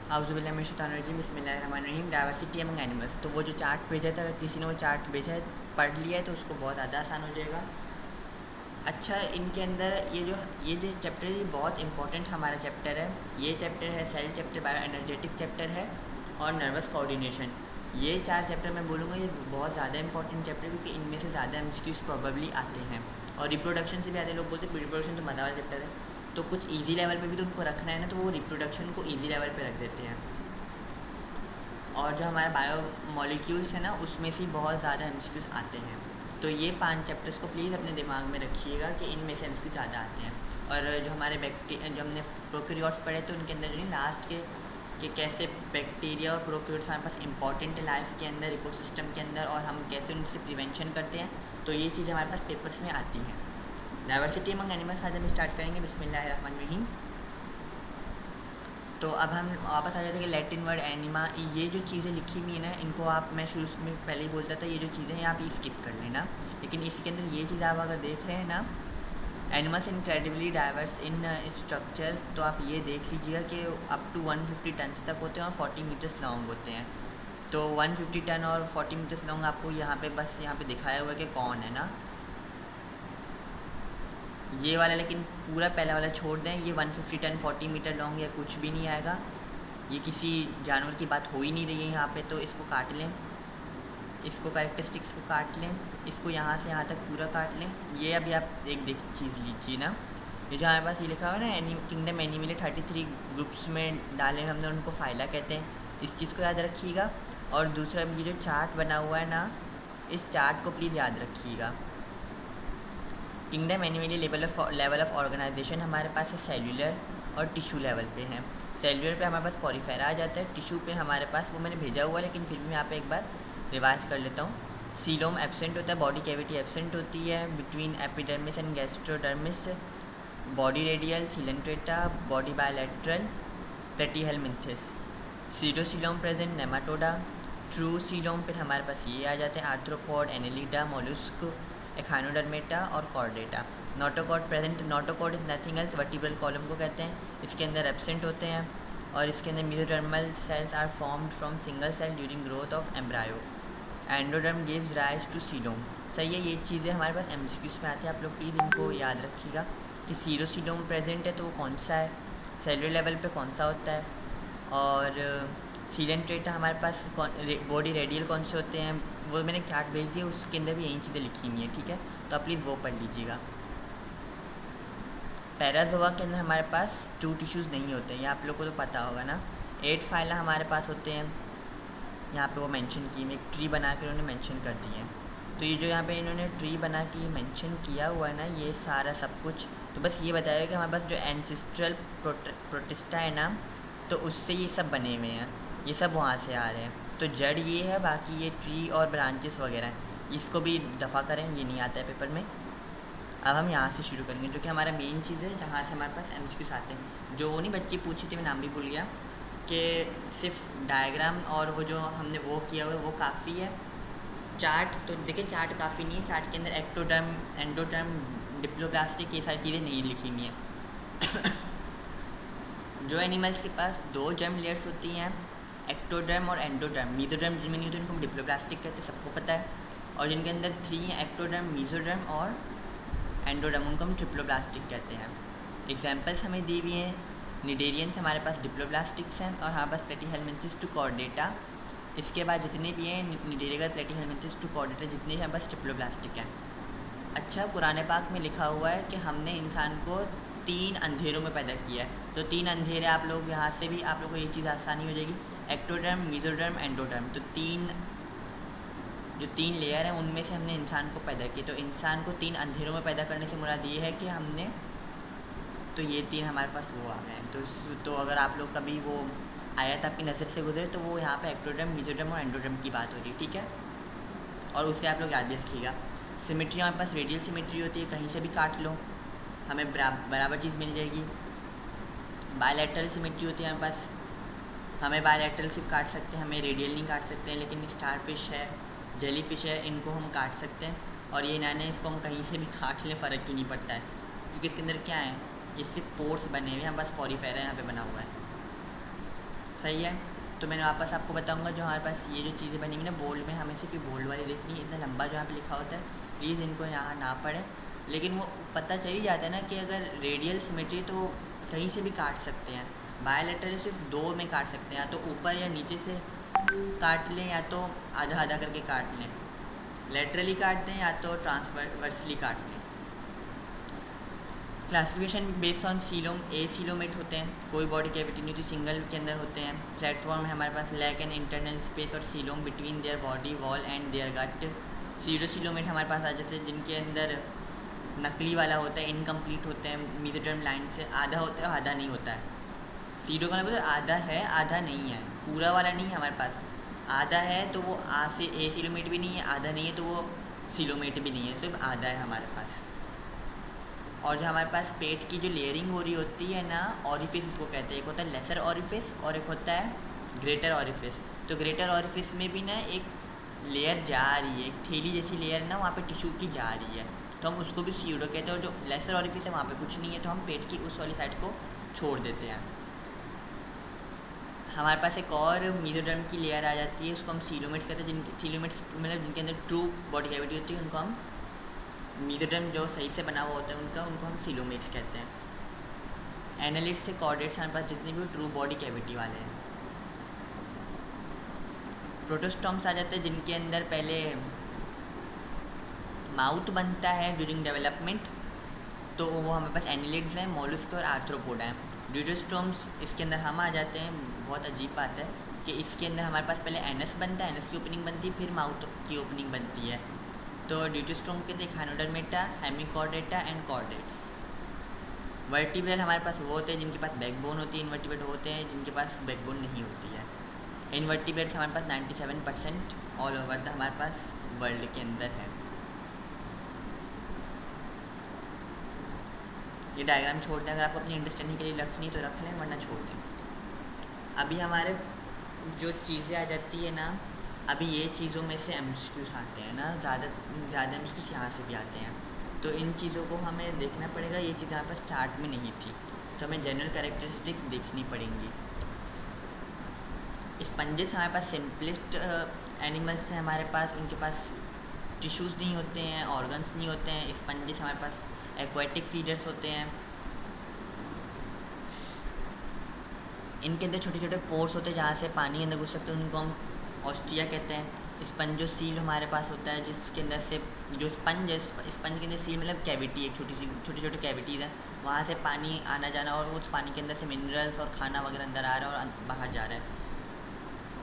आउज़ुबिल्लाहिमिनश्शैतानिर्रजीम बिस्मिल्लाहिर्रहमानिर्रहीम। Diversity among animals, तो वो जो चार्ट भेजा था, अगर किसी ने वो चार्ट भेजा है पढ़ लिया है तो उसको बहुत ज़्यादा आसान हो जाएगा। अच्छा, इनके अंदर ये जो चैप्टर है ये बहुत इंपॉर्टेंट हमारा चैप्टर है। ये चैप्टर है cell chapter, bio energetic chapter है और नर्वस कोऑर्डिनेशन। ये 4 चैप्टर मैं बोलूँगा ये बहुत ज़्यादा इंपॉर्टेंट चैप्टर, क्योंकि इनमें से ज़्यादा एमसीक्यूज़ प्रोबेबली आते हैं। और रिप्रोडक्शन से भी आते लोग बोलते हैं रिप्रोडक्शन तो मज़ा वाला चैप्टर है, तो कुछ ईजी लेवल पे भी तो उनको रखना है ना, तो वो रिप्रोडक्शन को ईजी लेवल पे रख देते हैं। और जो हमारे बायो मॉलिक्यूल्स है ना, उसमें से बहुत ज़्यादा एमसीक्यूज़ आते हैं। तो ये 5 चैप्टर्स को प्लीज़ अपने दिमाग में रखिएगा कि इनमें से एमसीक्यूज़ ज़्यादा आते हैं। और जो हमारे जो हमने प्रोकैरियोट्स पढ़े तो उनके अंदर जो नहीं लास्ट के कि कैसे बैक्टीरिया और प्रोकैरियोट्स हमारे पास इंपॉर्टेंट है लाइफ के अंदर, इकोसिस्टम के अंदर, और हम कैसे उनसे प्रिवेंशन करते हैं, तो ये चीज़ें हमारे पास पेपर्स में आती हैं। डाइवर्सिटी अमंग एनिमल्स आज हम स्टार्ट करेंगे बिस्मिल्लाहिर्रहमानिर्रहीम। तो अब हम वापस आ जाते हैं कि लैटिन वर्ड एनिमा। ये जो चीज़ें लिखी हुई है ना, इनको आप, मैं शुरू में पहले ही बोलता था, ये जो चीज़ें हैं आप ये स्किप कर लेना। लेकिन इसके अंदर ये चीज़ आप अगर देख रहे हैं ना, एनिमल्स इनक्रेडिबली डाइवर्स इन स्ट्रक्चर, तो आप ये देख लीजिएगा कि अप टू 150 टन तक होते हैं और 40 मीटर्स लॉन्ग होते हैं। तो 150 टन और 40 मीटर्स लॉन्ग आपको यहाँ पे बस यहाँ पे दिखाया हुआ है कि कौन है ना, ये वाला। लेकिन पूरा पहला वाला छोड़ दें, ये 150 टन 40 मीटर लॉन्ग या कुछ भी नहीं आएगा। ये किसी जानवर की बात हो ही नहीं रही है यहाँ पे, तो इसको काट लें, इसको कैरेक्टरिस्टिक्स को काट लें, इसको यहाँ से यहाँ तक पूरा काट लें। ये अभी आप एक चीज़ लीजिए ना, ये जो हमारे पास ये लिखा हुआ है ना, किंगडम एनिमल 33 ग्रुप्स में डाले हमने, उनको फाइला कहते हैं। इस चीज़ को याद रखिएगा। और दूसरा ये जो चार्ट बना हुआ है ना, इस चार्ट को प्लीज़ याद रखिएगा। किंगडम एनिमली लेवल ऑफ ऑर्गेनाइजेशन हमारे पास है सेल्यूलर और टिश्यू लेवल पे है। सेल्यूलर पे हमारे पास पॉरीफेरा आ जाता है, टिश्यू पे हमारे पास, वो मैंने भेजा हुआ है लेकिन फिर भी मैं यहाँ पे एक बार रिवाइज कर लेता हूँ। सीलोम एब्सेंट होता है, बॉडी कैविटी एब्सेंट होती है between epidermis and gastrodermis. Body radial, coelenterata, body bilateral, platyhelminthes. Pseudocoelom present, nematoda. True coelom फिर हमारे पास ये आ जाते हैं, आर्थ्रोपॉड, एनेलिडा, मोलुस्क, एखानोडर्मेटा और Chordata. Notochord present, notochord is nothing else, vertebral column को कहते हैं। इसके अंदर एब्सेंट होते हैं और इसके अंदर mesodermal cells are formed from single cell during growth of embryo. Endoderm gives rise to coelom. सही है, ये चीज़ें हमारे पास एमसीक्यूज़ में आती हैं, आप लोग प्लीज़ इनको याद रखिएगा कि सीरोसीलोम प्रेजेंट है तो वो कौन सा है, सेलुलर लेवल पे कौन सा होता है, और सीलेंट्रेटा हमारे पास बॉडी रेडियल कौन से होते हैं, वो मैंने चार्ट भेज दिया, उसके अंदर भी यही चीज़ें लिखी हुई हैं, ठीक है, तो आप प्लीज़ वो पढ़ लीजिएगा। पैराजोआ के अंदर हमारे पास 2 टिश्यूज़ नहीं होते हैं, ये आप लोग को तो पता होगा ना। 8 फाइला हमारे पास होते हैं, यहाँ पे वो मेंशन की, एक ट्री बना के उन्होंने मेंशन कर दिए हैं। तो ये जो यहाँ पे इन्होंने ट्री बना के मेंशन किया हुआ है ना, ये सारा सब कुछ तो बस ये बताया कि हमारे पास जो एंसेस्ट्रल प्रोटिस्टा है ना, तो उससे ये सब बने हुए हैं, ये सब वहाँ से आ रहे हैं। तो जड़ ये है, बाकी ये ट्री और ब्रांचेस वगैरह हैं, इसको भी दफ़ा करें, ये नहीं आता है पेपर में। अब हम यहाँ से शुरू करेंगे, जो कि हमारा मेन चीज़ है, जहाँ से हमारे पास एमसीक्यूज़ आते हैं। जो वो नहीं बच्ची पूछी थी, मैं नाम भी भूल गया, कि सिर्फ डायग्राम और वो जो हमने वो किया हुआ है वो काफ़ी है। चार्ट तो देखिए, चार्ट काफ़ी नहीं है, चार्ट के अंदर एक्टोडर्म, एंडोडर्म, डिप्लोप्लास्टिक, ये सारी चीज़ें नहीं लिखी हुई हैं। जो एनिमल्स के पास 2 जर्म लेयर्स होती हैं, एक्टोडर्म और एंडोडर्म, मीजोडर्म जिनमें नहीं होती उनको डिप्लोप्लास्टिक कहते हैं, सबको पता है। और जिनके अंदर 3 हैं, एक्टोडर्म, मीजोडर्म और एंडोडर्म, उनको हम ट्रिप्लोप्लास्टिक कहते हैं। एग्जाम्पल्स हमें दी हुई हैं, निडेरियंस हमारे पास डिप्लोप्लास्टिक्स हैं, और हमारे पास प्लेटीहेलमिन्थिस टू कॉर्डेटा। इसके बाद जितने भी हैं, निडेरिया, प्लेटीहेलमिन्थिस टू कॉर्डेटा, जितने भी हमारे पास ट्रिप्लोप्लास्टिक हैं। अच्छा, कुरान पाक में लिखा हुआ है कि हमने इंसान को 3 अंधेरों में पैदा किया है। तो 3 अंधेरे आप लोग यहाँ से भी आप लोग को ये चीज़ आसानी हो जाएगी, एक्टोडर्म, मीजोडर्म, एंडोडर्म। तो 3 लेयर हैं, उनमें से हमने इंसान को पैदा किया। तो इंसान को 3 अंधेरों में पैदा करने से मुराद ये है कि हमने, तो ये 3 हमारे पास वो आ गए हैं। तो अगर आप लोग कभी वो आयत आपकी नज़र से गुजरे तो वो यहाँ पे एक्टोडर्म, मीजोडर्म और एंडोडर्म की बात हो रही है, ठीक है। और उससे आप लोग याद भी रखिएगा। सिमेट्री हमारे पास रेडियल सिमेट्री होती है, कहीं से भी काट लो हमें बराबर चीज़ मिल जाएगी। बायलैटरल सिमेट्री होती है हमारे पास, हमें बायलैटरल सिर्फ काट सकते हैं, हमें रेडियल नहीं काट सकते हैं। लेकिन स्टार फिश है, जेली फिश है, इनको हम काट सकते हैं, और ये नाने, इसको हम कहीं से भी काट लें, फ़र्क ही नहीं पड़ता है, क्योंकि इसके अंदर क्या है, ये सिर्फ पोर्स बने हुए हैं, बस पॉरीफेरा यहाँ पे बना हुआ है। सही है। तो मैंने वापस आपको बताऊंगा जो हमारे पास ये जो चीज़ें बनेंगी ना बोल्ड में, हमें सिर्फ बोल्ड वाली देखनी है। इतना लंबा जो यहाँ पे लिखा होता है प्लीज़ इनको यहाँ ना पढ़े, लेकिन वो पता चल ही जाता है ना कि अगर रेडियल सिमेट्री तो कहीं से भी काट सकते हैं, बायलैटरल सिर्फ दो में काट सकते हैं, या तो ऊपर या नीचे से काट लें या तो आधा आधा करके काट लें, लेटरली काट दें या तो ट्रांसवर्सली काट लें। Classification based on coelom, A coelomate होते हैं, कोई बॉडी कैविटी नहीं होती, सिंगल के अंदर होते हैं। प्लेटफॉर्म है हमारे पास लैक एन इंटरनल स्पेस और coelom between their body wall and their gut. Pseudo coelomate हमारे पास आ जाते हैं जिनके अंदर नकली वाला होता है, इनकम्प्लीट होते हैं, मेसोडर्म लाइन से आधा होता है आधा नहीं होता है। सीडो का मतलब आधा है आधा नहीं है, पूरा वाला नहीं है हमारे पास, आधा है तो वो आ से ए सीलोमेट भी नहीं है, आधा नहीं है तो वो सीलोमेट भी नहीं है, सिर्फ आधा है हमारे पास। और जो हमारे पास पेट की जो लेयरिंग हो रही होती है ना, ऑरिफिस इसको कहते हैं, एक होता है लेसर ऑरिफिस और एक होता है ग्रेटर ऑरिफिस। तो ग्रेटर ऑरिफिस में भी ना एक लेयर जा रही है, एक थैली जैसी लेयर ना वहाँ पे टिश्यू की जा रही है, तो हम उसको भी सीडो कहते हैं। और जो लेसर ऑरिफिस है वहाँ पे कुछ नहीं है, तो हम पेट की उस वाली साइड को छोड़ देते हैं। हमारे पास एक और मेसोडर्म की लेयर आ जाती है, उसको हम सीलोमेट्स कहते हैं, जिनके सीलोमेट्स मतलब जिनके अंदर ट्रू बॉडी कैविटी होती है उनको हम मेसोडर्म जो सही से बना हुआ होता है उनको हम सीलोमेट्स कहते हैं। एनालिट्स से कॉर्डेट्स हमारे पास जितने भी ट्रू बॉडी कैविटी वाले हैं। प्रोटोस्टॉम्स आ जाते हैं जिनके अंदर पहले माउथ बनता है ड्यूरिंग डेवलपमेंट, तो वो हमारे पास एनालिट्स हैं, मोलस्क और आर्थ्रोपोडा हैं। ड्यूटोस्टॉम्स इसके अंदर हम आ जाते हैं। बहुत अजीब बात है कि इसके अंदर हमारे पास पहले एनस बनता है, एनस की ओपनिंग बनती है, फिर माउथ की ओपनिंग बनती है। तो ड्यूटोस्टॉम के थे हाइनोडर्मेटा, हेमिकॉर्डेटा एंड कॉर्डेट्स। वर्टिब्रल हमारे पास वो होते हैं जिनके पास बैकबोन होती है, इनवर्टिब्रेट होते हैं जिनके पास बैकबोन नहीं होती है। इनवर्टिब्रेट्स हमारे पास 97% ऑल ओवर द हमारे पास वर्ल्ड के अंदर है। ये डायग्राम छोड़ दें, अगर आपको अपनी अंडरस्टैंडिंग के लिए रखनी तो रख लें, वरना छोड़ दें। अभी हमारे जो चीज़ें आ जाती है ना, अभी ये चीज़ों में से एमसीक्यूज आते हैं ना, ज़्यादा एमसीक्यूज यहाँ से भी आते हैं, तो इन चीज़ों को हमें देखना पड़ेगा। ये चीज़ हमारे पास चार्ट में नहीं थी, तो हमें जनरल कैरेक्टरिस्टिक्स देखनी पड़ेंगी। स्पंजेस हमारे पास सिंपलेस्ट एनिमल्स हैं हमारे पास, उनके पास टिश्यूज़ नहीं होते हैं, ऑर्गन्स नहीं होते हैं। स्पंजेस हमारे पास एक्वाटिक फीडर्स होते हैं, इनके अंदर छोटे छोटे पोर्स होते हैं जहाँ से पानी अंदर घुस सकते हैं, उनको हम ऑस्टिया कहते हैं। स्पंजो सील हमारे पास होता है जिसके अंदर से जो स्पंज है, स्पंज के अंदर सील मतलब कैविटी, एक छोटी छोटी कैविटीज़ है, वहाँ से पानी आना जाना और उस पानी के अंदर से मिनरल्स और खाना वगैरह अंदर आ रहा है और बाहर जा रहा है।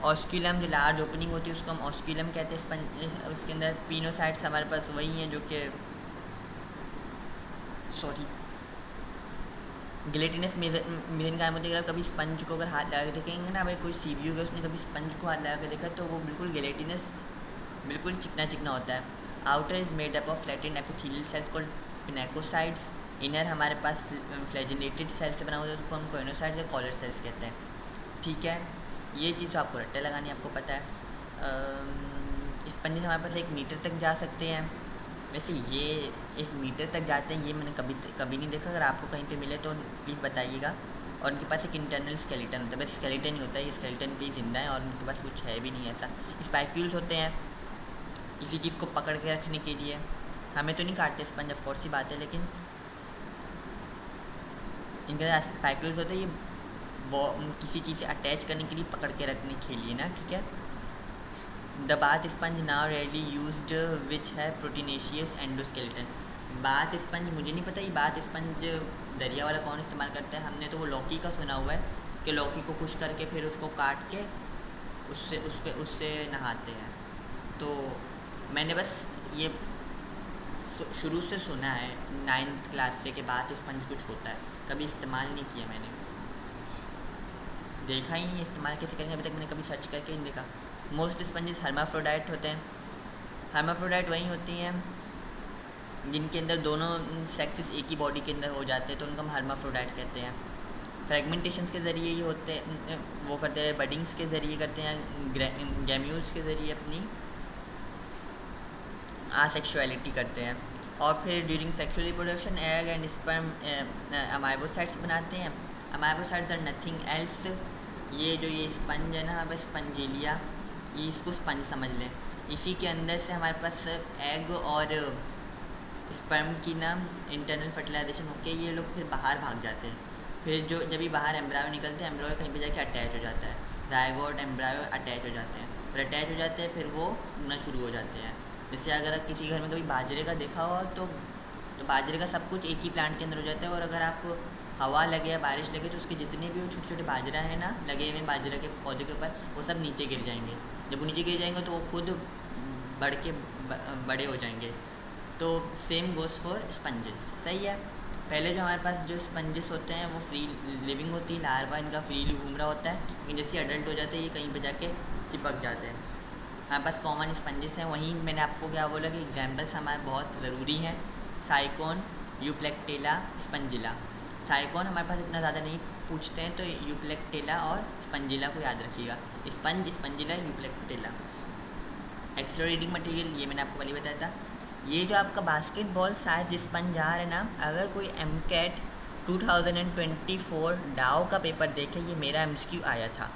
ऑस्क्यूलम जो लार्ज ओपनिंग होती है उसको हम ऑस्क्यूलम कहते हैं। स्पंज उसके अंदर पिनोसाइट्स हमारे पास वही हैं जो कि गिलेटिनस मेसेनकाइम होती है। कभी स्पंज को अगर हाथ लगा के देखेंगे ना, भाई कोई सीवी होगा उसने कभी स्पंज को हाथ लगा के देखा तो वो बिल्कुल गिलेटिनस, बिल्कुल चिकना चिकना होता है। Outer is made up of flattened epithelial cells called pinacocytes. Inner हमारे पास फ्लैजिलेटेड सेल्स से बना होता है, उसको हम कोइनोसाइट्स या कॉलर सेल्स कहते हैं। ठीक है, ये चीज़ तो आपको रट्टे लगानी आपको पता है। स्पंजेस हमारे पास 1 मीटर तक जा सकते हैं। वैसे ये 1 मीटर तक जाते हैं ये मैंने कभी नहीं देखा, अगर आपको कहीं पे मिले तो प्लीज़ बताइएगा। और उनके पास एक इंटरनल स्केलेटन होता है, बस स्केलेटन ही होता है, ये स्केलेटन भी जिंदा है और उनके पास कुछ है भी नहीं ऐसा। स्पाइक्यूल्स होते हैं किसी चीज़ को पकड़ के रखने के लिए। हमें तो नहीं काटते स्पंज, ऑफ कोर्स ही बात है, लेकिन इनके पास स्पाइक्यूल्स होते हैं, ये किसी चीज़ से अटैच करने के लिए, पकड़ के रखने के लिए ना। ठीक है, the bath sponge now rarely used which है प्रोटीनेशियस एंडोस्केलेटन। बाथ स्पंज मुझे नहीं पता, ये बाथ स्पंज दरिया वाला कौन इस्तेमाल करता है। हमने तो वो लौकी का सुना हुआ है कि लौकी को खुश करके फिर उसको काट के उससे नहाते हैं। तो मैंने बस ये शुरू से सुना है 9th क्लास से कि बाथ स्पंज कुछ होता है, कभी इस्तेमाल नहीं किया मैंने, देखा ही नहीं इस्तेमाल कैसे करेंगे, अभी तक मैंने कभी सर्च करके नहीं देखा। मोस्ट स्पंजेस हर्माफ्रोडाइट होते हैं। हर्माफ्रोडाइट वही होती हैं जिनके अंदर दोनों सेक्सेस एक ही बॉडी के अंदर हो जाते हैं, तो उनको हम हर्माफ्रोडाइट कहते हैं। फ्रेगमेंटेशंस के ज़रिए ये होते हैं, वो करते हैं, बडिंग्स के ज़रिए करते हैं, गैम्यूल्स के ज़रिए अपनी आसेक्सुअलिटी करते हैं। और फिर during sexual reproduction egg and sperm amoebocytes बनाते हैं। अमाइबोसाइट्स आर नथिंग एल्स, ये स्पंज है ना, अब स्पंजेलिया, ये इसको स्पंज समझ लें। इसी के अंदर से हमारे पास एग और स्पर्म की ना इंटरनल फर्टिलाइजेशन होकर ये लोग फिर बाहर भाग जाते हैं। फिर जो जब भी बाहर एम्ब्रायो निकलते हैं, एम्ब्रायो कहीं पे जाके अटैच हो जाता है, जायगोट एम्ब्रायो अटैच हो जाते हैं, फिर अटैच हो जाते हैं, फिर वो उड़ना शुरू हो जाते हैं। जैसे अगर किसी घर में कभी बाजरे का देखा हो तो बाजरे का सब कुछ एक ही प्लांट के अंदर हो जाता है, और अगर आप हवा लगे या बारिश लगे तो उसके जितने भी वो छोटे छोटे बाजरा है ना लगे हुए बाजरा के पौधे के ऊपर, वो सब नीचे गिर जाएंगे। जब वो नीचे गिर जाएंगे तो वो खुद बढ़ के बड़े हो जाएंगे। तो सेम गोज़ फॉर स्पंजेस, सही है। पहले जो हमारे पास जो स्पंजेस होते हैं वो फ्री लिविंग होती है, लार्वा इनका फ्रीली घूम रहा होता है, लेकिन जैसे अडल्ट हो जाते हैं ये कहीं पर जाके चिपक जाते हैं। हमारे पास कॉमन स्पंजेस हैं। वहीं मैंने आपको क्या बोला कि एग्जाम्पल्स हमारे बहुत ज़रूरी हैं, साइकोन, यूप्लेक्टेला, स्पंजिला। साइकोन हमारे पास इतना ज़्यादा नहीं पूछते हैं, तो यूप्लेक्टेला और स्पंजिला को याद रखिएगा, sponge, स्पंजिला, Euplectella. Extra reading material ये मैंने आपको पहले बताया था। ये जो आपका बास्केटबॉल साइज स्पंज आ रहा है ना, अगर कोई MCAT 2024 डाओ का पेपर देखे, ये मेरा MCQ आया था,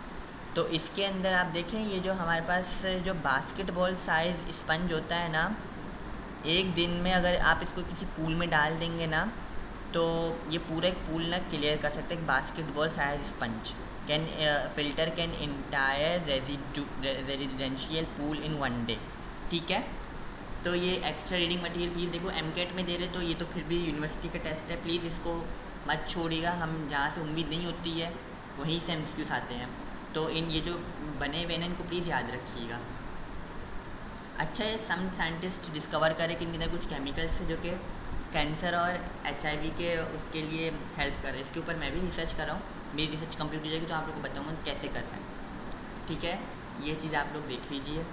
तो इसके अंदर आप देखें ये जो हमारे पास जो बास्केटबॉल साइज़ स्पंज होता है ना, एक दिन में अगर आप इसको किसी पूल में डाल देंगे ना, तो ये पूरा एक पूल ना क्लियर कर सकते हैं। Basketball size sponge can filter can entire residential pool in 1 day, ठीक है। तो ये एक्स्ट्रा रीडिंग मटेरियल प्लीज़ देखो, MCAT में दे रहे तो ये तो फिर भी यूनिवर्सिटी का टेस्ट है, प्लीज़ इसको मत छोड़िएगा। हम जहाँ से उम्मीद नहीं होती है वहीं से MCQs आते हैं, तो इन ये जो बने हुए हैं इनको प्लीज़ याद रखिएगा। अच्छा है, सम साइंटिस्ट डिस्कवर करे कि इनके अंदर कुछ केमिकल्स है जो कि कैंसर और HIV के उसके लिए हेल्प कर रहे हैं। इसके ऊपर मैं भी रिसर्च कर रहा हूँ, मेरी रिसर्च कंप्लीट हो जाएगी तो आप लोग को बताऊँगा कैसे करना है, ठीक है। ये चीज़ आप लोग देख लीजिए।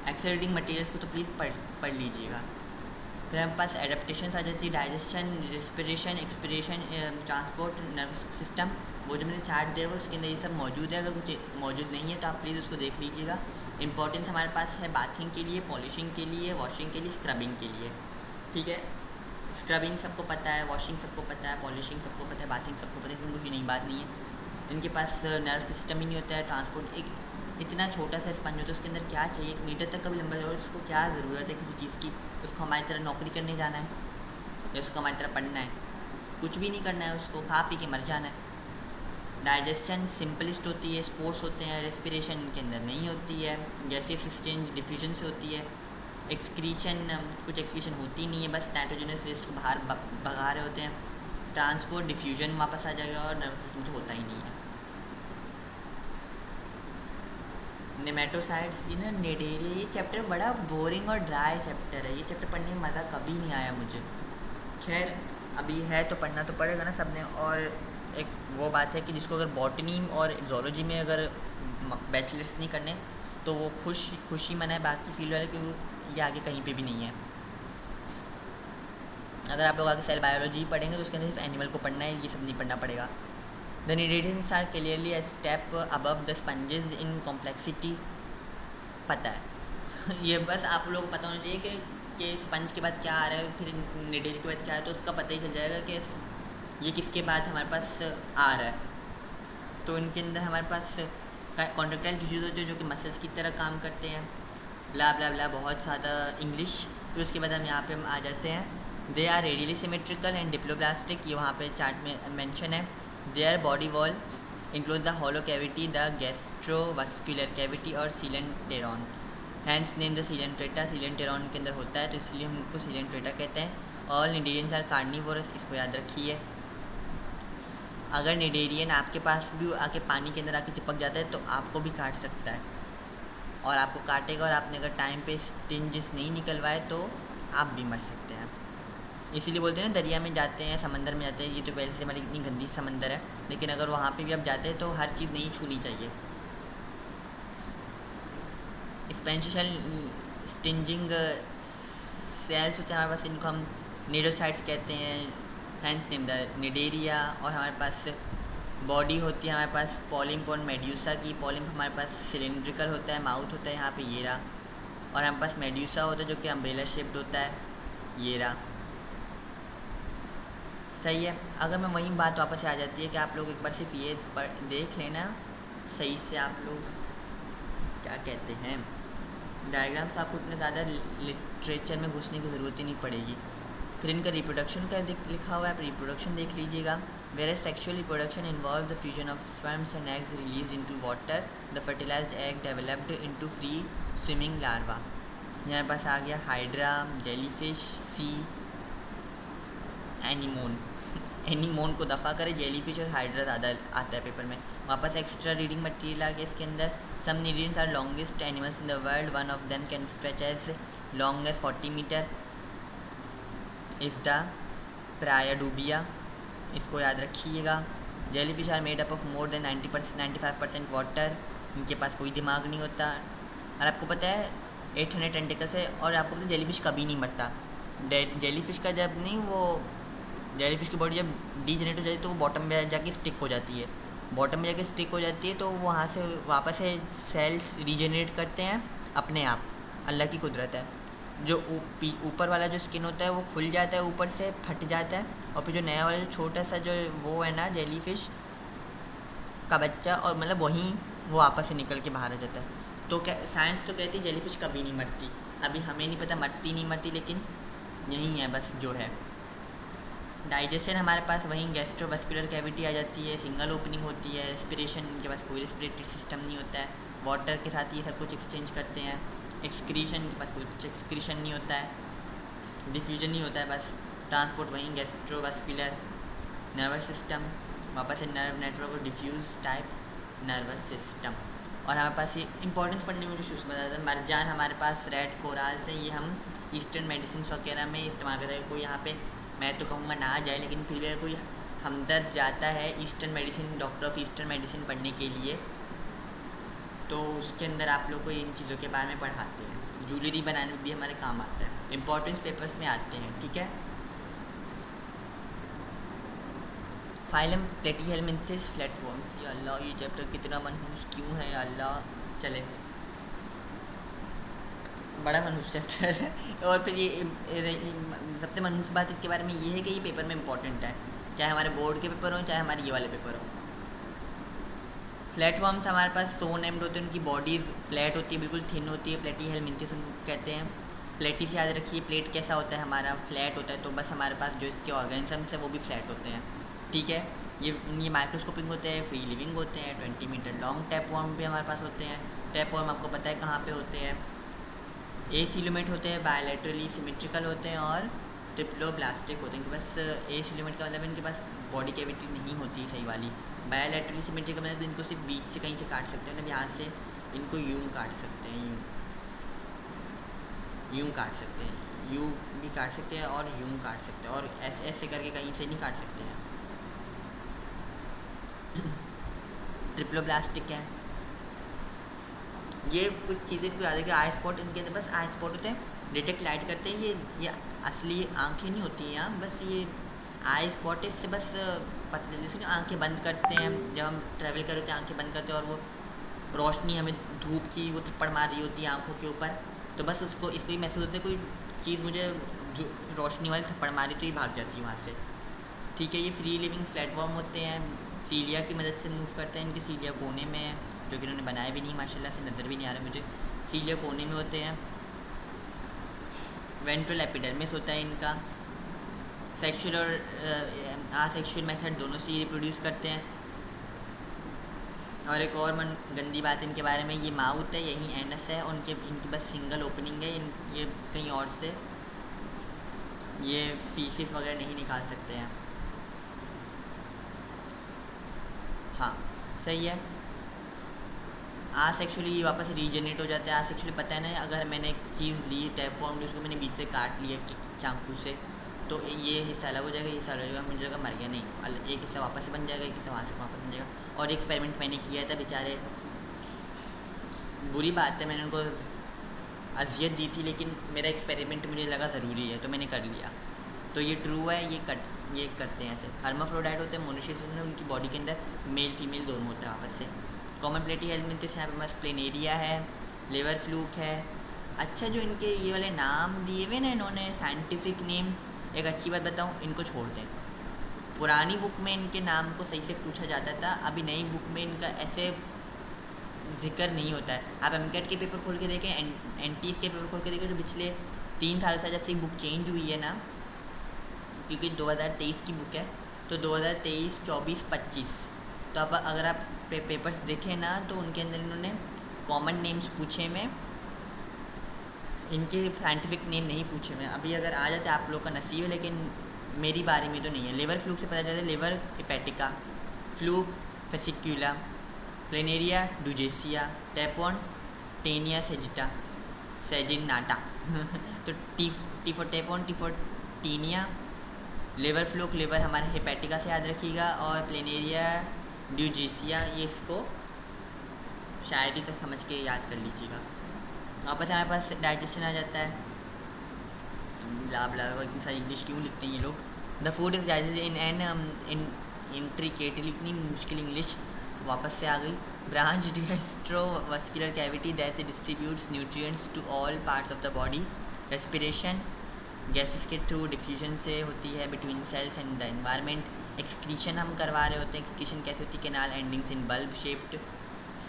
एक्स्ट्रा रीडिंग मटेरियल्स को तो प्लीज़ पढ़ लीजिएगा। फिर हमारे पास एडेप्टेशन आ जाती है, digestion, respiration, expiration, transport, nervous system. वो जो मैंने चार्ट दिया है उसके अंदर ये सब मौजूद है, अगर कुछ मौजूद नहीं है तो आप प्लीज़ उसको देख लीजिएगा। इंपॉर्टेंस हमारे पास है बाथिंग के लिए, पॉलिशिंग के लिए, वॉशिंग के लिए, स्क्रबिंग के लिए, ठीक है। स्क्रबिंग सबको पता है, वॉशिंग सबको पता है, पॉलिशिंग सबको पता है, बाथिंग सबको पता है, इसमें कुछ नई बात नहीं है। इनके पास नर्व सिस्टम ही नहीं होता है। ट्रांसपोर्ट, एक इतना छोटा सा स्पंज होता है, उसके अंदर क्या चाहिए, 1 मीटर तक का भी लंबा है, और उसको क्या ज़रूरत है किसी चीज़ की। उसको हमारी तरह नौकरी करने जाना है या उसको हमारी तरह पढ़ना है, कुछ भी नहीं करना है, उसको खा पी के मर जाना है। डाइजेशन सिंपलिस्ट होती है, स्पोर्ट्स होते हैं। रेस्पिरेशन इनके अंदर नहीं होती है, गैसेस एक्सचेंज डिफ्यूजन से होती है। एक्सक्रीशन, कुछ एक्सक्रीशन होती नहीं है, बस नाइट्रोजनस वेस्ट को बाहर भगा रहे होते हैं। ट्रांसपोर्ट, डिफ्यूजन वापस आ जाएगा, और नर्वस सिस्टम तो होता ही नहीं है। नेमेटोसाइड्स, ये ना निडेरिया, ये चैप्टर बड़ा बोरिंग और ड्राई चैप्टर है, ये चैप्टर पढ़ने में मज़ा कभी नहीं आया मुझे। खैर अभी है तो पढ़ना तो पड़ेगा ना सबने। और एक वो बात है कि जिसको अगर बॉटनी और ज़ूलॉजी में अगर बैचलर्स नहीं करने तो वो खुशी मनाए, बाकी फील्ड वाले, क्योंकि ये आगे कहीं पे भी नहीं है। अगर आप लोग आगे सेल बायोलॉजी पढ़ेंगे तो उसके अंदर सिर्फ एनिमल को पढ़ना है, ये सब नहीं पढ़ना पड़ेगा। The cnidarians are clearly a step above the sponges in complexity, पता है ये बस आप लोग को पता होना चाहिए कि स्पंज के बाद क्या आ रहा है, फिर निडेरिया के बाद क्या है, तो उसका पता ही चल जाएगा कि ये किसके बाद हमारे पास आ रहा है। तो इनके अंदर हमारे पास कॉन्ट्रेक्टाइल टिश्यूज होते हैं जो कि मसल्स की तरह काम करते हैं, ब्ला ब्ला ब्ला, बहुत ज़्यादा इंग्लिश। फिर उसके बाद हम यहाँ पे आ जाते हैं, they are radially symmetrical and diploblastic, ये वहाँ पे चार्ट में मेंशन है। Their body wall include the hollow cavity, the gastrovascular cavity और coelenteron, hence name the coelenterata, coelenteron के अंदर होता है तो इसलिए हम उसको सीलेंट्रेटा कहते हैं। ऑल निडेरियंस आर कार्निवोरस, इसको याद रखिए। अगर निडेरियन आपके पास भी आके पानी के अंदर आके चिपक जाता है तो आपको भी काट सकता है, और आपको काटेगा, और आपने अगर टाइम पे स्टिंजेस नहीं निकलवाए तो आप भी मर सकते हैं। इसीलिए बोलते हैं ना, दरिया में जाते हैं, समंदर में जाते हैं, ये तो पहले से हमारी इतनी गंदी समंदर है, लेकिन अगर वहाँ पे भी आप जाते हैं तो हर चीज़ नहीं छूनी चाहिए। स्पेंशियल स्टिंजिंग सेल्स होते हैं हमारे पास, इनको हम निडोसाइट्स कहते हैं, हैंस नेम द निडेरिया। और हमारे पास बॉडी होती है हमारे पास पॉलिम्प और मेड्यूसा की। पॉलिम्प हमारे पास सिलेंड्रिकल होता है, माउथ होता है यहाँ पे, ये रहा। और हमारे पास मेड्यूसा होता है जो कि अम्ब्रेला शेप्ड होता है, ये रहा। सही है। अगर मैं वही बात वापस आ जाती है कि आप लोग एक बार सिर्फ ये देख लेना सही से, आप लोग क्या कहते हैं, डायग्राम्स आपको इतने ज़्यादा लिटरेचर में घुसने की ज़रूरत ही नहीं पड़ेगी। फिर इनका रिप्रोडक्शन का लिखा हुआ है, आप रिप्रोडक्शन देख लीजिएगा। Whereas sexual reproduction involves the fusion of sperms and eggs released into water, the fertilized egg developed into free swimming larva। यहाँ पास आ गया हाइड्रा, जेलीफिश, सी एनीमोन। एनीमोन को दफ़ा करे, जेलीफिश और हाइड्रा ज़्यादा आता है पेपर में। वापस एक्स्ट्रा रीडिंग मटेरियल आ गया इसके अंदर। Some cnidarians are longest animals in the world, one of them can stretch as long as 40 metre is the praya dubia. इसको याद रखिएगा। Jellyfish are made up of more than 95% water. इनके पास कोई दिमाग नहीं होता। और आपको पता है 800 टेंटिकल्स है, और आपको पता है जेलीफिश कभी नहीं मरता। जेलीफिश का जब नहीं, वो जेलीफिश की बॉडी जब डीजनरेट हो जाती है तो वो बॉटम में जाके स्टिक हो जाती है। बॉटम में जाके स्टिक हो जाती है तो वहाँ से वापस से सेल्स रीजनरेट करते हैं अपने आप। अल्लाह की कुदरत है। जो ऊपर वाला जो स्किन होता है वो खुल जाता है, ऊपर से फट जाता है, और फिर जो नया वाला जो छोटा सा जो वो है ना जेलीफिश का बच्चा, और मतलब वहीं वो आपस से निकल के बाहर आ जाता है। तो क्या साइंस तो कहती है जेलीफिश कभी नहीं मरती। अभी हमें नहीं पता मरती नहीं मरती, लेकिन यही है बस जो है। डाइजेशन हमारे पास वहीं गैस्ट्रोवास्कुलर कैविटी आ जाती है, सिंगल ओपनिंग होती है। रेस्पिरेशन, इनके पास कोई रेस्पिरेटरी सिस्टम नहीं होता है। वाटर के साथ ये सब कुछ एक्सचेंज करते हैं। एक्सक्रीशन के पास कुछ एक्सक्रीशन नहीं होता है, डिफ्यूजन नहीं होता है बस। ट्रांसपोर्ट वहीं गैस्ट्रोवास्कुलर। नर्वस सिस्टम, वापस से नर्व नेटवर्क और डिफ्यूज टाइप नर्वस सिस्टम। और हमारे पास ये इंपॉर्टेंस पढ़ने में जो शूज़ बताया था, मरजान हमारे पास रेड कोराल्स है। ये हम ईस्टर्न मेडिसिन वगैरह में इस्तेमाल करते हैं। कोई यहाँ पे मैं तो कहूँगा ना जाए, लेकिन फिर भी अगर कोई हमदर्द जाता है eastern medicine, doctor of eastern medicine पढ़ने के लिए, तो उसके अंदर आप लोग को इन चीज़ों के बारे में पढ़ाते हैं। ज्वेलरी बनाने में भी हमारे काम आता है, इंपॉर्टेंट पेपर्स में आते हैं, ठीक है। Phylum Platyhelminthes flatworms. या अल्लाह, ये चैप्टर कितना मनहूस क्यों है या अल्लाह। चले, बड़ा मनहूस चैप्टर है। और फिर ये सबसे मनहूस बात इसके बारे में ये है कि ये पेपर में इंपॉर्टेंट है, चाहे हमारे बोर्ड के पेपर हों चाहे हमारे ये वाले पेपर हों। फ्लैटफॉर्म्स हमारे पास सो नेम्ड होते हैं, उनकी बॉडीज़ फ्लैट होती है, बिल्कुल थिन होती है। प्लेटीहेलमिन्थेस कहते हैं। प्लेटी से याद रखिए, प्लेट कैसा होता है हमारा, फ्लैट होता है। तो बस हमारे पास जो इसके ऑर्गेनिजम्स हैं वो भी फ्लैट होते हैं, ठीक है। ये माइक्रोस्कोपिक होते हैं, फ्री लिविंग होते हैं। 20 मीटर लॉन्ग टैपवॉर्म भी हमारे पास होते हैं। टैपवॉर्म आपको पता है कहाँ पे होते हैं, एसिलुमेट होते हैं, बायोलैटरली सिमेट्रिकल होते हैं, और ट्रिप्लोब्लास्टिक होते हैं। इनके पास एसिलुमेट का मतलब इनके पास बॉडी कैविटी नहीं होती सही वाली। बायोलैटरली सिमेट्रिकल मतलब इनको सिर्फ बीच से कहीं से काट सकते हैं, मतलब यहाँ से इनको यूं काट सकते हैं, यूं काट सकते हैं, यूं भी काट सकते हैं और यूं काट सकते हैं, और ऐसे ऐसे करके कहीं से नहीं काट सकते हैं। ट्रिप्लोब्लास्टिक है। ये कुछ चीज़ें भी याद है कि आई स्पॉट, इनके अंदर बस आई स्पॉट होते हैं, डिटेक्ट लाइट करते हैं। ये असली आंखें नहीं होती हैं यहाँ, बस ये आई स्पॉट है। इससे बस पता चलता है, जैसे कि आंखें बंद करते हैं जब हम ट्रैवल कर रहे हैं, आंखें बंद करते हैं और वो रोशनी हमें धूप की वो थप्पड़ मार रही होती है आंखों के ऊपर, तो बस उसको इसको ही महसूस होता है कोई चीज़ मुझे रोशनी वाली थप्पड़ मारी तो ये भाग जाती है वहाँ से, ठीक है। ये फ्री लिविंग प्लेटफॉर्म होते हैं, सीलिया की मदद से मूव करते हैं। इनकी सीलिया कोने में है, जो कि इन्होंने बनाया भी नहीं, माशाल्लाह से नज़र भी नहीं आ रहा मुझे। सीलिया कोने में होते हैं। वेंट्रल एपिडर्मिस होता है इनका। सेक्सुअल और आसेक्सुअल मेथड दोनों से रिप्रोड्यूस करते हैं। और एक और गंदी बात इनके बारे में, ये माउथ है, यही एनस है, उनके इनकी बस सिंगल ओपनिंग है। ये कहीं और से ये फीसेस वगैरह नहीं निकाल सकते हैं। हाँ सही है। आसेक्सुअली वापस रीजनरेट हो जाता है। आसेक्सुअली पता है ना, अगर मैंने एक चीज़ ली टैपवॉर्म, उसको मैंने बीच से काट लिया चाकू से, तो ये हिस्सा अलग हो जाएगा, ये हिस्सा अलग हो जाएगा, मुझे लगा मर गया, नहीं, एक हिस्सा वापस से बन जाएगा, एक हिस्सा वहाँ से वापस बन जाएगा। और एक्सपेरिमेंट मैंने किया था, बेचारे, बुरी बात है, मैंने उनको अजियत दी थी, लेकिन मेरा एक्सपेरिमेंट मुझे लगा ज़रूरी है तो मैंने कर लिया। तो ये ट्रू है, ये करते हैं ऐसे। हर्माफ्रोडाइट होते हैं, मोनोशियस होते हैं, उनकी बॉडी के अंदर मेल फीमेल दोनों होते हैं आपस से। कॉमन प्लेटीहेलमिन्थेस यहाँ पे बस प्लेनेरिया है, लेवर फ्लूक है। अच्छा, जो इनके ये वाले नाम दिए हुए ना इन्होंने साइंटिफिक नेम, एक अच्छी बात बताऊँ, इनको छोड़ दें, पुरानी बुक में इनके नाम को सही से पूछा जाता था, अभी नई बुक में इनका ऐसे जिक्र नहीं होता है। आप एमकेट के पेपर खोल के देखें, एनटीएस के पेपर खोल के देखें, तो पिछले 3 साल से जब से बुक चेंज हुई है ना, क्योंकि 2023 की बुक है, तो 2023, 24, 25, तो अब अगर आप पेपर्स देखें ना, तो उनके अंदर इन्होंने कॉमन नेम्स पूछे में, इनके साइंटिफिक नेम नहीं पूछे में। अभी अगर आ जाते आप लोग का नसीब है, लेकिन मेरी बारे में तो नहीं है। लिवर फ्लूक से पता चलता है liver hepatica, fluke fasciola, planaria dugesia, tapeworm taenia सेजिटा सेजिनाटा तो T for tapeworm T for taenia, liver fluke liver हमारे हेपेटिका से याद रखिएगा, और प्लेनेरिया ड्यूजेसिया ये इसको शायरी तक समझ के याद कर लीजिएगा। वापस हमारे पास डाइजेशन आ जाता है, ब्ला ब्ला इतनी सारी इंग्लिश क्यों लिखते हैं ये लोग। The food is digested in an intricately, इतनी मुश्किल इंग्लिश वापस से आ गई। Branch gastrovascular cavity that distributes nutrients to all parts of the body. Respiration gases के थ्रू डिफ्यूजन से होती है between cells and the environment. Excretion हम करवा रहे होते हैं, एक्सक्रीशन कैसे होती है, canal endings in bulb shaped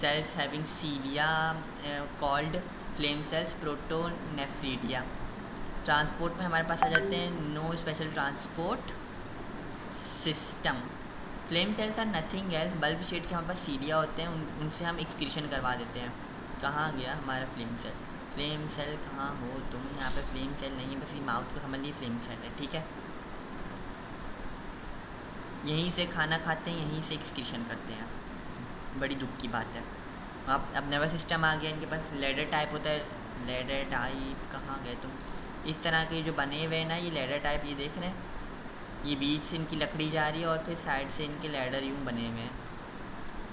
cells having cilia called flame cells, protonephridia. Transport में हमारे पास आ जाते हैं no special transport system. Flame cells are nothing else, bulb shade के हमारे पास सीलिया होते हैं, उनसे हम एक्सक्रीशन करवा देते हैं। कहाँ गया हमारा फ्लेम सेल? फ्लेम सेल कहाँ हो तुम? यहाँ पे फ्लेम सेल नहीं है, बस ये माउथ को समझ लीजिए फ्लेम सेल है, ठीक है। यहीं से खाना खाते हैं, यहीं से एक्सक्रीशन करते हैं, बड़ी दुख की बात है। अब नर्वस सिस्टम आ गया, इनके पास लेडर टाइप होता है। लेडर टाइप कहाँ गए तुम? इस तरह के जो बने हुए हैं ना, ये लेडर टाइप, ये देख रहे हैं, ये बीच से इनकी लकड़ी जा रही है और फिर साइड से इनके लेडर यूँ बने हुए हैं,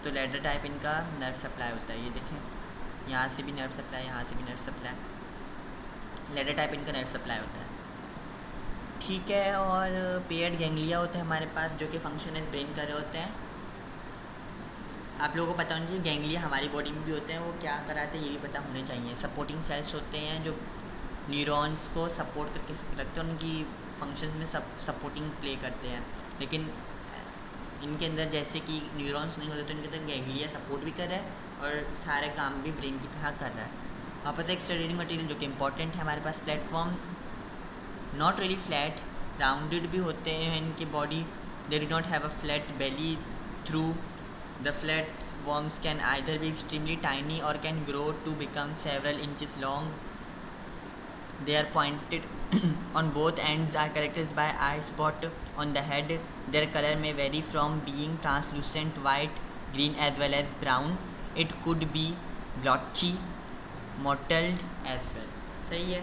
तो लेडर टाइप इनका नर्व सप्लाई होता है। ये देखें, यहाँ से भी नर्व सप्लाई, यहाँ से भी नर्व सप्लाई, लेडर टाइप इनका नर्व सप्लाई होता है, ठीक है। और पेयर्ड गैंग्लिया होते हैं हमारे पास, जो कि फंक्शन एज ब्रेन कर रहे होते हैं। आप लोगों को पता होना चाहिए गैंग्लिया हमारी बॉडी में भी होते हैं, वो क्या कराते हैं ये भी पता होने चाहिए। सपोर्टिंग सेल्स होते हैं जो न्यूरॉन्स को सपोर्ट करके रखते हैं, उनकी फंक्शंस में सपोर्टिंग प्ले करते हैं। लेकिन इनके अंदर जैसे कि न्यूरॉन्स नहीं होते, तो इनके अंदर गैंग्लिया सपोर्ट भी कर रहा है और सारे काम भी ब्रेन की तरह कर रहा है। वापस एक्स्ट्रा रीडिंग मटेरियल जो कि इंपॉर्टेंट है हमारे पास, platform not really flat, rounded भी होते हैं इनकी बॉडी। They do not have a flat belly through the flat worms can either be extremely tiny or can grow to become several inches long. They are pointed on both ends, are characterized by eye spot on the head. Their color may vary from being translucent white, green as well as brown. It could be blotchy, mottled as well. सही है।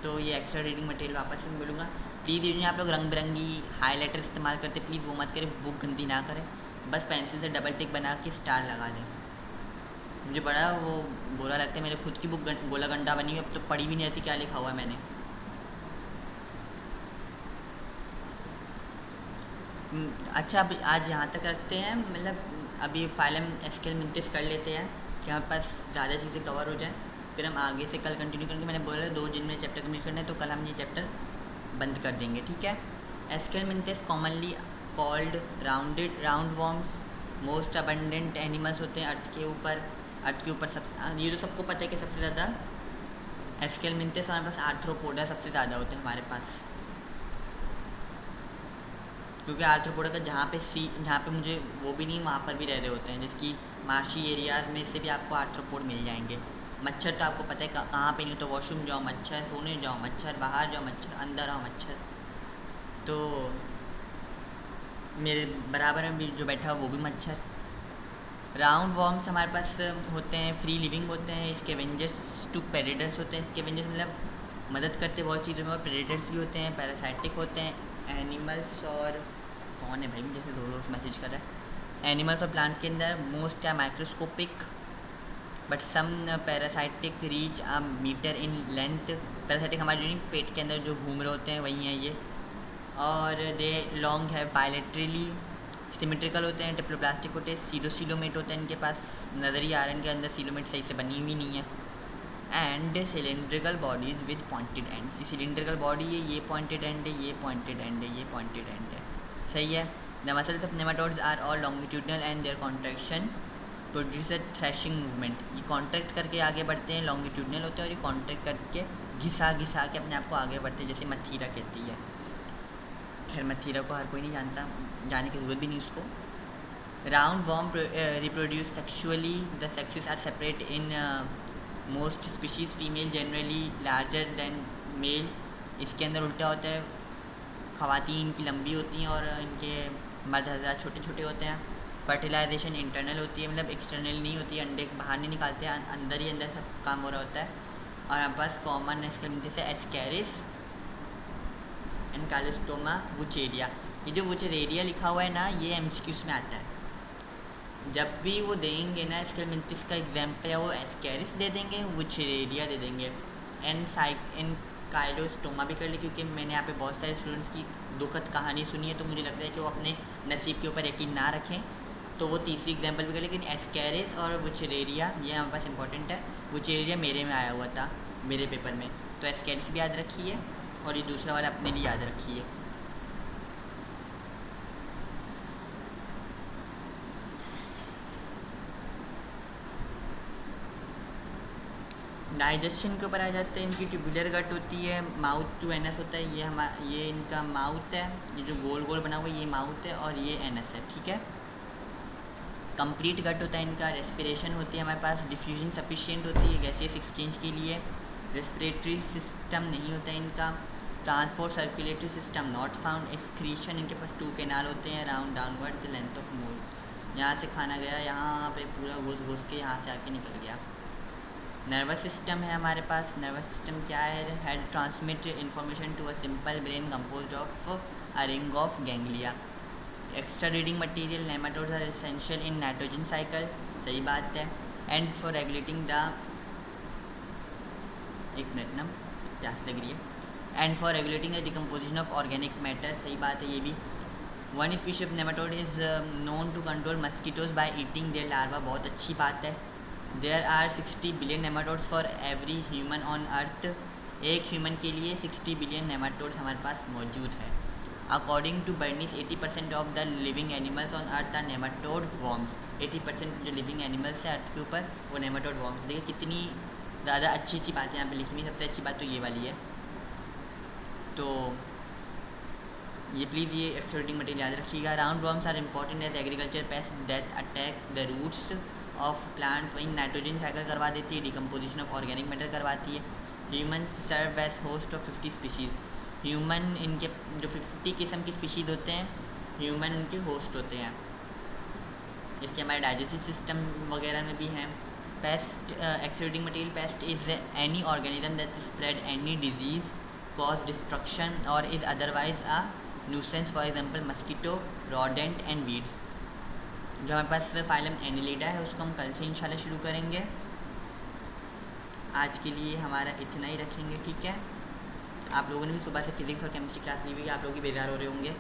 तो ये extra reading material वापस से बोलूँगा। Please ये आप लोग रंग बिरंगी हाईलाइटर इस्तेमाल करते, प्लीज़ वो मत करें, बुक गंदी ना करें, बस पेंसिल से डबल टिक बना के स्टार लगा दें। मुझे बड़ा वो बुरा लगता है, मेरे खुद की बुक गोला गंडा बनी हुई, अब तो पढ़ी भी नहीं आती क्या लिखा हुआ है मैंने। अच्छा, अब आज यहाँ तक रखते हैं, मतलब अभी फाइलम एस्केल मिंटिस कर लेते हैं कि हमारे पास ज़्यादा चीज़ें कवर हो जाएँ, फिर हम आगे से कल कंटिन्यू करेंगे। मैंने बोला 2 दिन में चैप्टर कंप्लीट करना है, तो कल हम ये चैप्टर बंद कर देंगे, ठीक है। Aschelminthes commonly called rounded round worms, most abundant animals होते हैं अर्थ के ऊपर सबसे, ये तो सबको पता है कि सबसे ज़्यादा एस्केल मिंटिस हमारे पास आर्थ्रोपोडा सबसे ज़्यादा होते हैं हमारे पास, क्योंकि आर्थ्रोपोडा का जहाँ पे मुझे वो भी नहीं, वहाँ पर भी रह रहे होते हैं, जिसकी मार्शी एरियाज में से भी आपको आर्थ्रोपोड मिल जाएंगे। मच्छर तो आपको पता है कहाँ पे नहीं, तो वॉशरूम जाओ मच्छर, सोने जाओ मच्छर, बाहर जाओ मच्छर, अंदर आओ मच्छर। तो मेरे बराबर में भी जो बैठा हो वो भी मच्छर। राउंड वॉर्म्स हमारे पास होते हैं, फ्री लिविंग होते हैं, स्कैवेंजर्स टू प्रेडेटर्स होते हैं। स्कैवेंजर्स मतलब मदद करते बहुत चीज़ों में, और प्रेडेटर्स भी होते हैं, पैरासाइटिक होते हैं। एनिमल्स और कौन है भाई, जैसे दो मैसेज कर रहा है। एनिमल्स और प्लांट्स के अंदर मोस्ट है microscopic, but some parasitic reach a meter in length. Parasitic हमारे जो पेट के अंदर जो घूम रहे होते हैं वही हैं ये। और दे लॉन्ग है, बायलेटरली सिमेट्रिकल होते हैं, डिप्लोप्लास्टिक होते हैं, सीडोसिलोमेट होते हैं इनके पास, नज़र ही आ रहा है इनके अंदर सिलोमेट सही से बनी हुई नहीं है। And cylindrical bodies with pointed ends, cylindrical body है, ये पॉइंटेड एंड है, ये पॉइंटेड एंड है, ये पॉइंटेड एंड है, सही है। The muscles of nematodes are all longitudinal and their contraction produce a thrashing movement. ये कॉन्ट्रैक्ट करके आगे बढ़ते हैं, लॉन्गिट्यूडनल होते हैं, और ये कॉन्ट्रैक्ट करके घिसा घिसा के अपने आप को आगे बढ़ते हैं, जैसे मथीरा कहती है। खैर मथीरा को हर कोई नहीं जानता, जानने की ज़रूरत भी नहीं उसको। Round worm reproduce sexually, the sexes are separate in most species, female generally larger than male. इसके अंदर उल्टा होता है, ख़वातीन इनकी लंबी होती हैं और इनके मर्द हज़रात छोटे छोटे होते हैं। फर्टिलाइजेशन इंटरनल होती है, मतलब एक्सटर्नल नहीं होती है, अंडे बाहर नहीं निकालते हैं, अंदर ही अंदर सब काम हो रहा होता है। और हमारे पास कॉमन इसके जैसे एस्कैरिस एंड कैलिस्टोमा वुचेरिया। ये जो वुचेरिया लिखा हुआ है ना, ये एमसीक्यूज़ में आता है। जब भी वो देंगे ना इसके मिनटिस का एग्जाम्पल है, वो एस्कैरिस दे देंगे, वुचेरिया दे देंगे, एंड काइलोस्टोमा भी कर ले, क्योंकि मैंने यहाँ पे बहुत सारे स्टूडेंट्स की दुखद कहानी सुनी है, तो मुझे लगता है कि वो अपने नसीब के ऊपर यकीन ना रखें, तो वो तीसरी एग्जाम्पल भी कर। लेकिन एस्कैरिस और वुचेरिया ये हमारे पास इंपॉर्टेंट है। वुचेरिया मेरे में आया हुआ था मेरे पेपर में, तो एस्कैरिस भी याद रखिए और ये दूसरा वाला अपने लिए याद रखिए। डाइजेशन के ऊपर आ जाते हैं। इनकी ट्यूबुलर गट होती है, माउथ टू एनस होता है। ये इनका माउथ है, ये जो गोल गोल बना हुआ है ये माउथ है, और ये एनस है, ठीक है। कंप्लीट गट होता है इनका। रेस्पिरेशन होती है हमारे पास, डिफ्यूजन सफिशिएंट होती है गैसियस एक्सचेंज के लिए। रेस्पिरेटरी सिस्टम नहीं होता है इनका। Transport circulatory system not found. Excretion इनके पास 2 कैनाल होते हैं, round downward the length of mole. यहाँ से खाना गया, यहाँ पे पूरा घुस के यहाँ से आके निकल गया। नर्वस सिस्टम है हमारे पास। नर्वस सिस्टम क्या है? Head transmit information to a simple brain composed of a ring of ganglia. Extra reading material, nematodes are essential in nitrogen cycle, सही बात है। एंड फॉर रेगुलेटिंग द, एक मिनट ना प्यास लग रही है। And for regulating the decomposition of organic matter, सही बात है ये भी। One species of nematode is known to control mosquitoes by eating their larvae, बहुत अच्छी बात है। There are 60 billion nematodes for every human on earth, एक ह्यूमन के लिए 60 बिलियन नेमाटोड्स हमारे पास मौजूद है। According to Barnes 80% of the living animals on earth are nematode worms. 80% जो लिविंग एनिमल्स है अर्थ के ऊपर वो नेमाटोड वॉर्म्स। देखिए कितनी ज़्यादा अच्छी अच्छी बातें यहाँ पे लिखी हुई। सबसे अच्छी बात तो ये वाली है। तो ये प्लीज़ ये एक्सप्लोरेटिंग मटेरियल याद रखिएगा। Round worms are important as agriculture pest that attack the roots of plants. वहीं नाइट्रोजन साइकिल करवा देती है, डिकम्पोजिशन ऑफ ऑर्गेनिक मैटर करवाती है। Human serve as host of 50 species. Human इनके जो 50 किस्म की स्पीशीज़ होते हैं, ह्यूमन उनके होस्ट होते हैं। इसके हमारे डाइजेस्टिव सिस्टम वगैरह में भी हैं। Pest exploiting material, pest is any organism that spread any disease, cause destruction और is otherwise a nuisance, for example mosquito, rodent and weeds. जो हमारे पास फाइलम एनिलिडा है उसको हम कल से इंशाल्लाह शुरू करेंगे। आज के लिए हमारा इतना ही रखेंगे, ठीक है। आप लोगों ने भी सुबह से फिजिक्स और केमिस्ट्री क्लास ली हुई है, आप लोग भी बेजार हो रहे होंगे।